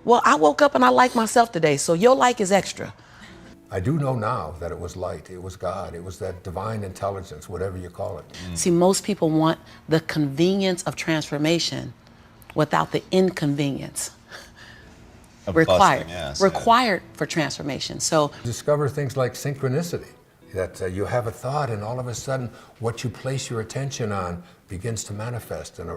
Well, I woke up and I like myself today, so your like is extra. I do know now that it was light, it was God, it was that divine intelligence, whatever you call it. See, most people want the convenience of transformation without the inconvenience required for transformation. So discover things like synchronicity, that you have a thought and all of a sudden what you place your attention on begins to manifest and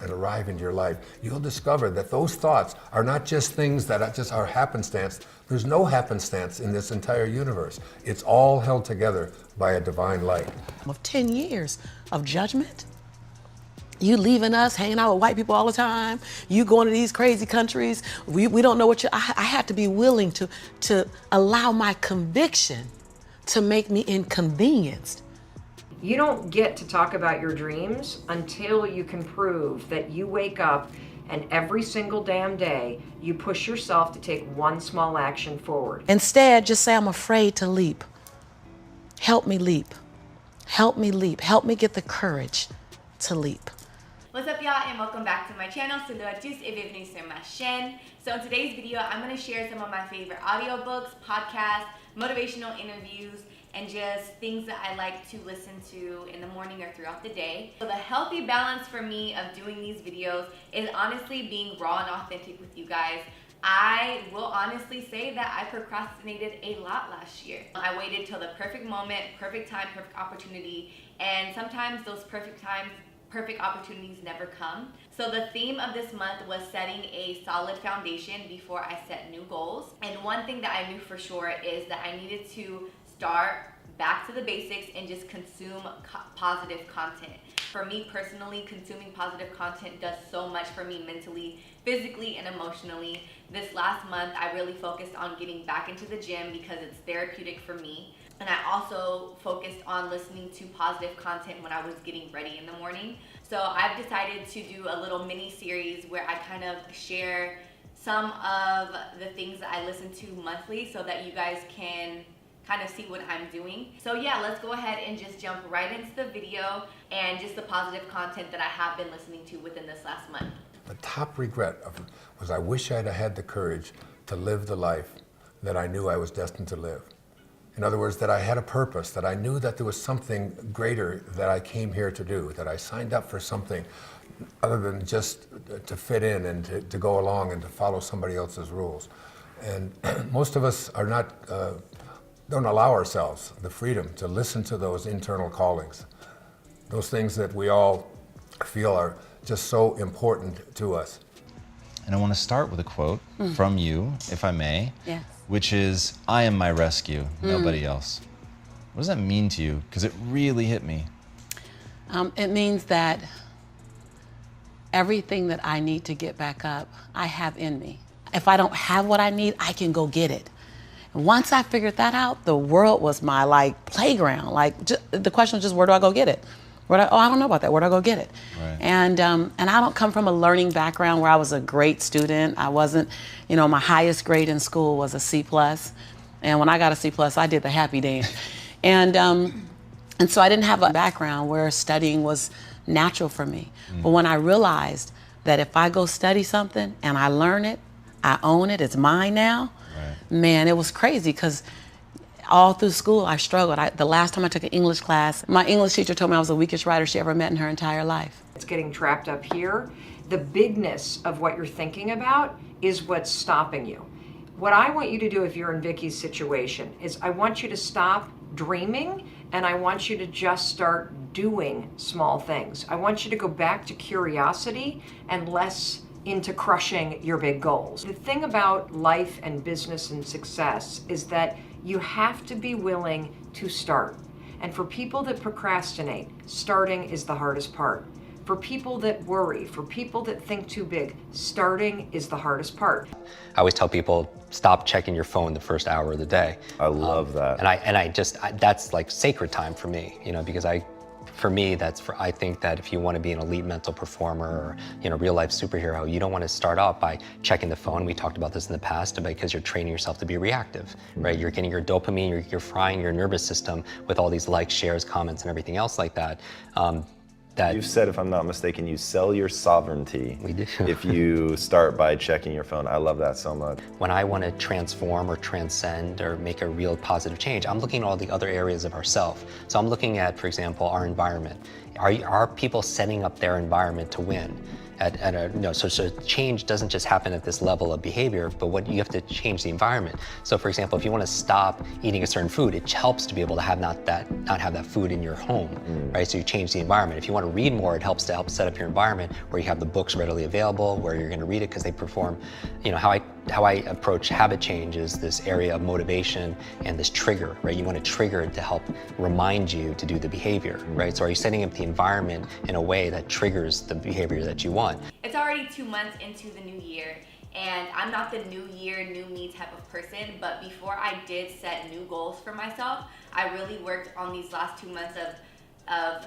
arrive into your life. You'll discover that those thoughts are not just things that just are happenstance. There's no happenstance in this entire universe. It's all held together by a divine light. Of 10 years of judgment, you leaving us, hanging out with white people all the time, you going to these crazy countries, we don't know what I had to be willing to allow my conviction to make me inconvenienced. You don't get to talk about your dreams until you can prove that you wake up and every single damn day you push yourself to take one small action forward. Instead, just say, I'm afraid to leap. Help me leap. Help me leap. Help me get the courage to leap. What's up, y'all, and welcome back to my channel. Salut à tous et bienvenue sur ma chaîne. So in today's video, I'm going to share some of my favorite audiobooks, podcasts, motivational interviews, and just things that I like to listen to in the morning or throughout the day. So the healthy balance for me of doing these videos is honestly being raw and authentic with you guys. I will honestly say that I procrastinated a lot last year. I waited till the perfect moment, perfect time, perfect opportunity, and sometimes those perfect times, perfect opportunities never come. So the theme of this month was setting a solid foundation before I set new goals. And one thing that I knew for sure is that I needed to start back to the basics and just consume positive content. For me personally, consuming positive content does so much for me mentally, physically, and emotionally. This last month, I really focused on getting back into the gym because it's therapeutic for me. And I also focused on listening to positive content when I was getting ready in the morning. So I've decided to do a little mini series where I kind of share some of the things that I listen to monthly so that you guys can kind of see what I'm doing. So yeah, let's go ahead and just jump right into the video and just the positive content that I have been listening to within this last month. The top regret was I wish I'd have had the courage to live the life that I knew I was destined to live. In other words, that I had a purpose, that I knew that there was something greater that I came here to do, that I signed up for something other than just to fit in and to go along and to follow somebody else's rules. And most of us are not, don't allow ourselves the freedom to listen to those internal callings, those things that we all feel are just so important to us. And I want to start with a quote from you, if I may, Yes. which is, I am my rescue, nobody else. What does that mean to you? Because it really hit me. It means that everything that I need to get back up, I have in me. If I don't have what I need, I can go get it. And once I figured that out, the world was my playground. The question was just, where do I go get it? I don't know about that. Where do I go get it? Right. And I don't come from a learning background where I was a great student. I wasn't, my highest grade in school was a C+. And when I got a C+, I did the happy dance. And so I didn't have a background where studying was natural for me. But when I realized that if I go study something and I learn it, I own it, it's mine now, man, it was crazy because all through school, I struggled. The last time I took an English class, my English teacher told me I was the weakest writer she ever met in her entire life. It's getting trapped up here. The bigness of what you're thinking about is what's stopping you. What I want you to do if you're in Vicky's situation is I want you to stop dreaming and I want you to just start doing small things. I want you to go back to curiosity and less into crushing your big goals. The thing about life and business and success is that you have to be willing to start. And for people that procrastinate, starting is the hardest part. For people that worry, for people that think too big, starting is the hardest part. I always tell people, stop checking your phone the first hour of the day. I love that. And that's like sacred time for me, because for me, I think that if you want to be an elite mental performer or real life superhero, you don't want to start out by checking the phone. We talked about this in the past because you're training yourself to be reactive, right? You're getting your dopamine, you're frying your nervous system with all these likes, shares, comments, and everything else like that. that You've said, if I'm not mistaken, you sell your sovereignty. We do. If you start by checking your phone. I love that so much. when I want to transform or transcend or make a real positive change, I'm looking at all the other areas of ourself. So I'm looking at, for example, our environment. Are people setting up their environment to win? So change doesn't just happen at this level of behavior, but what you have to change the environment. So for example, if you want to stop eating a certain food, it helps to be able to have not have that food in your home, right? So you change the environment. If you want to read more, it helps to help set up your environment where you have the books readily available, where you're going to read it because they perform, how I approach habit change is this area of motivation and this trigger, right? You want to trigger it to help remind you to do the behavior, right? So are you setting up the environment in a way that triggers the behavior that you want? It's already 2 months into the new year, and I'm not the new year, new me type of person, but before I did set new goals for myself, I really worked on these last 2 months of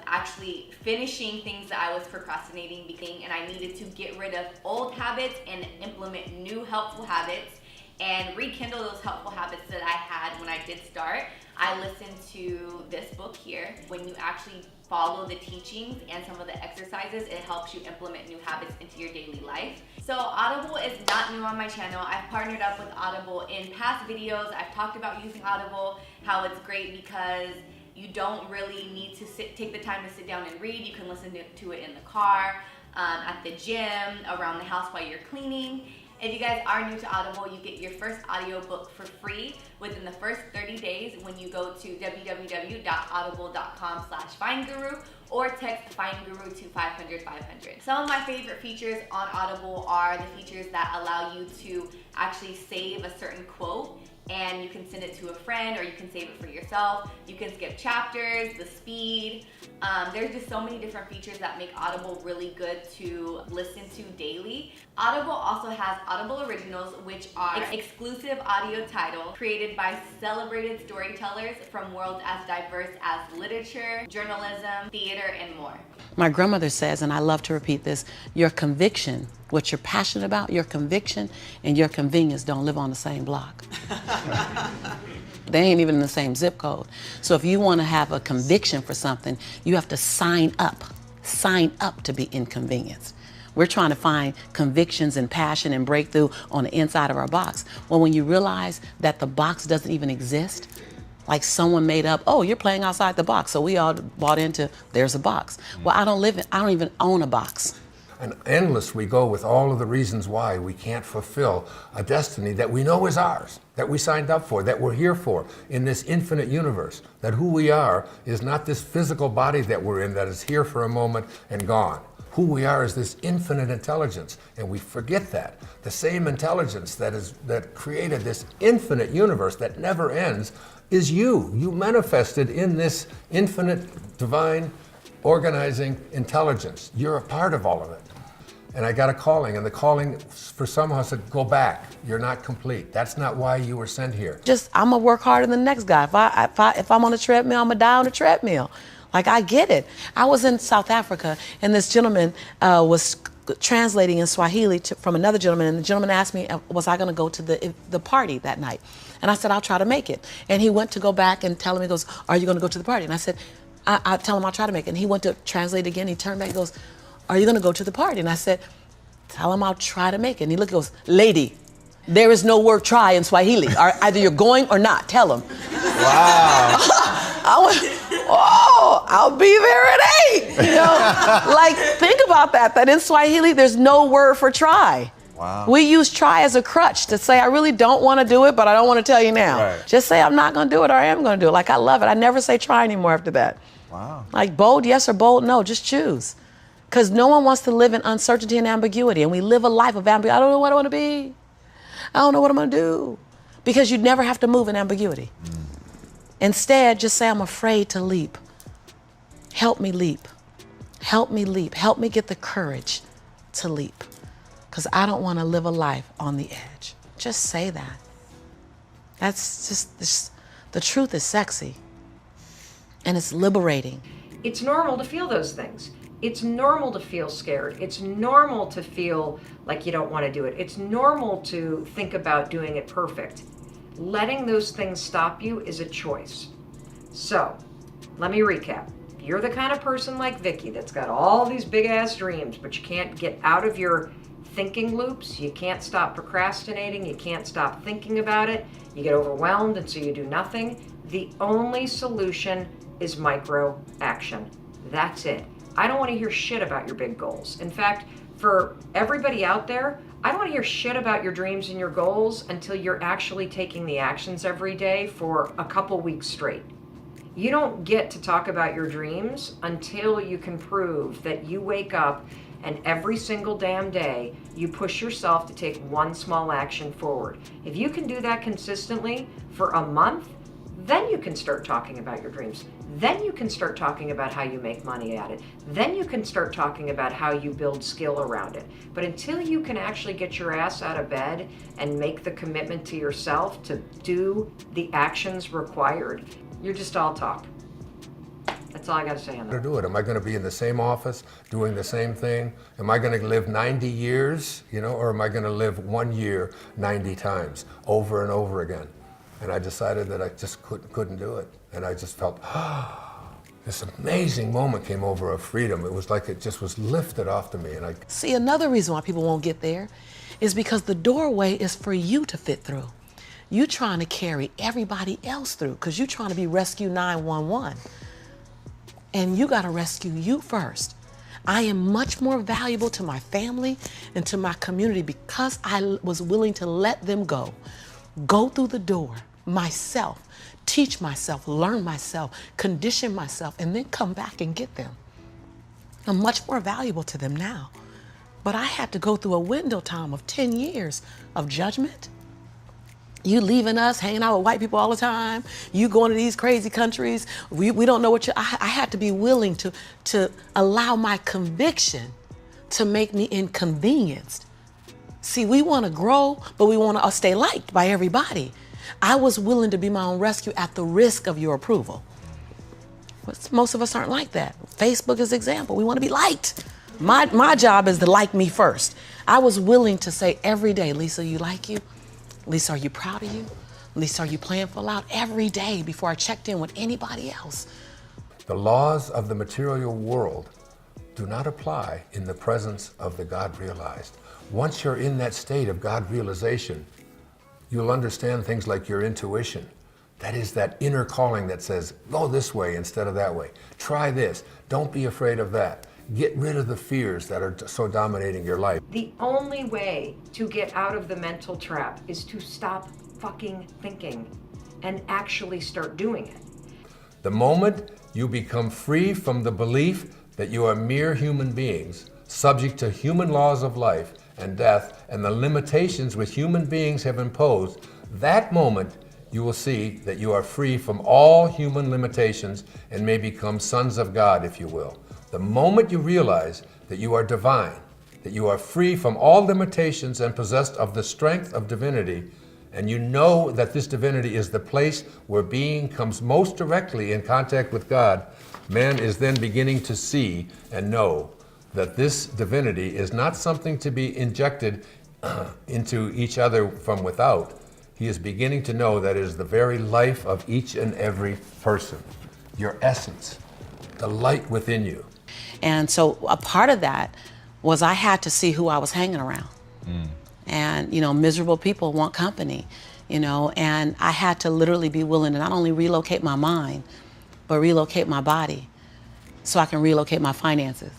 actually finishing things that I was procrastinating, and I needed to get rid of old habits and implement new helpful habits and rekindle those helpful habits that I had when I did start. I listened to this book here. When you actually follow the teachings and some of the exercises, it helps you implement new habits into your daily life. So Audible is not new on my channel. I've partnered up with Audible in past videos. I've talked about using Audible, how it's great because you don't really need to take the time to sit down and read. You can listen to it in the car, at the gym, around the house while you're cleaning. If you guys are new to Audible, you get your first audiobook for free within the first 30 days when you go to www.audible.com/findguru or text FindGuru to 500-500. Some of my favorite features on Audible are the features that allow you to actually save a certain quote, and you can send it to a friend or you can save it for yourself. You can skip chapters, the speed. There's just so many different features that make Audible really good to listen to daily. Audible also has Audible Originals, which are exclusive audio titles created by celebrated storytellers from worlds as diverse as literature, journalism, theater, and more. My grandmother says, and I love to repeat this, your conviction, what you're passionate about, your conviction and your convenience don't live on the same block. They ain't even in the same zip code. So if you want to have a conviction for something, you have to sign up to be inconvenienced. We're trying to find convictions and passion and breakthrough on the inside of our box. Well, when you realize that the box doesn't even exist, like someone made up, oh, you're playing outside the box. So we all bought into, there's a box. Well, I don't even own a box. And endless we go with all of the reasons why we can't fulfill a destiny that we know is ours, that we signed up for, that we're here for in this infinite universe, that who we are is not this physical body that we're in that is here for a moment and gone. Who we are is this infinite intelligence, and we forget that. The same intelligence that created this infinite universe that never ends is you. You manifested in this infinite, divine, organizing intelligence. You're a part of all of it. And I got a calling, and the calling for some of us said, go back. You're not complete. That's not why you were sent here. I'm gonna work harder than the next guy. If I'm on a treadmill, I'm gonna die on a treadmill. Like, I get it. I was in South Africa, and this gentleman was translating in Swahili from another gentleman, and the gentleman asked me, was I gonna go to the party that night? And I said, I'll try to make it. And he went to go back and tell him, he goes, are you gonna go to the party? And I said, I tell him I'll try to make it. And he went to translate again. He turned back and goes, are you going to go to the party? And I said, tell him I'll try to make it. And he looked and goes, lady, there is no word try in Swahili. Either you're going or not. Tell him. Wow. I went, oh, I'll be there at 8. You know, like, think about that in Swahili, there's no word for try. Wow. We use try as a crutch to say, I really don't want to do it, but I don't want to tell you now. Right. Just say I'm not going to do it or I am going to do it. Like, I love it. I never say try anymore after that. Wow. Like, bold yes or bold no, just choose. Because no one wants to live in uncertainty and ambiguity. And we live a life of ambiguity. I don't know what I want to be. I don't know what I'm going to do. Because you'd never have to move in ambiguity. Instead, just say, I'm afraid to leap. Help me leap. Help me leap. Help me get the courage to leap. Because I don't want to live a life on the edge. Just say that. That's just, the truth is sexy. And it's liberating. It's normal to feel those things. It's normal to feel scared. It's normal to feel like you don't want to do it. It's normal to think about doing it perfect. Letting those things stop you is a choice. So, let me recap. you're the kind of person like Vicky that's got all these big ass dreams, but you can't get out of your thinking loops, you can't stop procrastinating, you can't stop thinking about it, you get overwhelmed and so you do nothing, the only solution is micro action. That's it. I don't want to hear shit about your big goals. In fact, for everybody out there, I don't want to hear shit about your dreams and your goals until you're actually taking the actions every day for a couple weeks straight. You don't get to talk about your dreams until you can prove that you wake up and every single damn day you push yourself to take one small action forward. If you can do that consistently for a month, then you can start talking about your dreams. Then you can start talking about how you make money at it. Then you can start talking about how you build skill around it. But until you can actually get your ass out of bed and make the commitment to yourself to do the actions required, you're just all talk. That's all I got to say on that. To do it. Am I going to be in the same office doing the same thing? Am I going to live 90 years, or am I going to live 1 year 90 times over and over again? And I decided that I just couldn't do it. And I just felt, this amazing moment came over of freedom. It was like it just was lifted off to me. And See, another reason why people won't get there is because the doorway is for you to fit through. You trying to carry everybody else through because you're trying to be Rescue 911. And you got to rescue you first. I am much more valuable to my family and to my community because I was willing to let them go through the door myself, teach myself, learn myself, condition myself, and then come back and get them. I'm much more valuable to them now. But I had to go through a window time of 10 years of judgment. You leaving us, hanging out with white people all the time. You going to these crazy countries. We don't know what I had to be willing to allow my conviction to make me inconvenienced. See, we want to grow, but we want to stay liked by everybody. I was willing to be my own rescue at the risk of your approval. But most of us aren't like that. Facebook is an example. We want to be liked. My job is to like me first. I was willing to say every day, Lisa, you like you? Lisa, are you proud of you? Lisa, are you playing full out? Every day before I checked in with anybody else. The laws of the material world do not apply in the presence of the God realized. Once you're in that state of God realization, you'll understand things like your intuition. That is that inner calling that says, go this way instead of that way. Try this. Don't be afraid of that. Get rid of the fears that are so dominating your life. The only way to get out of the mental trap is to stop fucking thinking and actually start doing it. The moment you become free from the belief that you are mere human beings, subject to human laws of life and death and the limitations which human beings have imposed, that moment you will see that you are free from all human limitations and may become sons of God, if you will. The moment you realize that you are divine, that you are free from all limitations and possessed of the strength of divinity, and you know that this divinity is the place where being comes most directly in contact with God, man is then beginning to see and know that this divinity is not something to be injected into each other from without. He is beginning to know that it is the very life of each and every person, your essence, the light within you. And so a part of that was I had to see who I was hanging around. And, miserable people want company, and I had to literally be willing to not only relocate my mind, but relocate my body so I can relocate my finances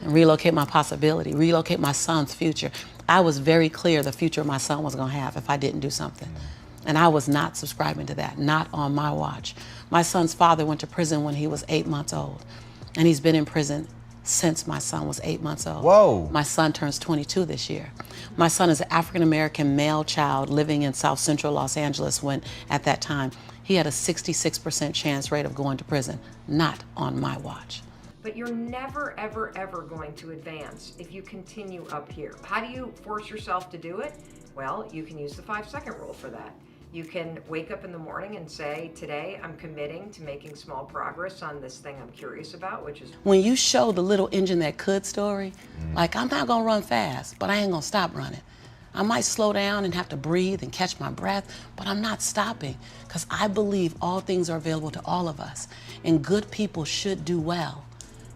and relocate my possibility, relocate my son's future. I was very clear the future my son was going to have if I didn't do something. And I was not subscribing to that, not on my watch. My son's father went to prison when he was 8 months old, and he's been in prison since my son was 8 months old. Whoa. My son turns 22 this year. My son is an African-American male child living in South Central Los Angeles when, at that time, he had a 66% chance rate of going to prison, not on my watch. But you're never, ever, ever going to advance if you continue up here. How do you force yourself to do it? Well, you can use the 5-second rule for that. You can wake up in the morning and say, today I'm committing to making small progress on this thing I'm curious about, which is... When you show the little engine that could story, like I'm not gonna run fast, but I ain't gonna stop running. I might slow down and have to breathe and catch my breath, but I'm not stopping because I believe all things are available to all of us. And good people should do well,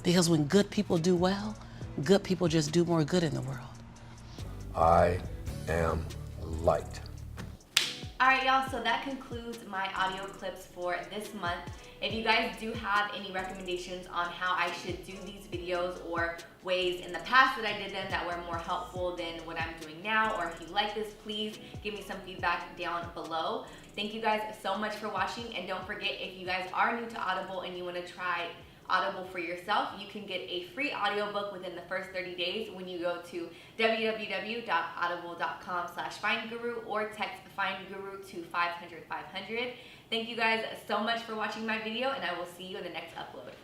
because when good people do well, good people just do more good in the world. I am light. All right, y'all, so that concludes my audio clips for this month. If you guys do have any recommendations on how I should do these videos, or ways in the past that I did them that were more helpful than what I'm doing now, or if you like this, please give me some feedback down below. Thank you guys so much for watching, and don't forget, if you guys are new to Audible and you want to try Audible for yourself, you can get a free audiobook within the first 30 days when you go to www.audible.com/findguru or text FindGuru to 500-500. Thank you guys so much for watching my video, and I will see you in the next upload.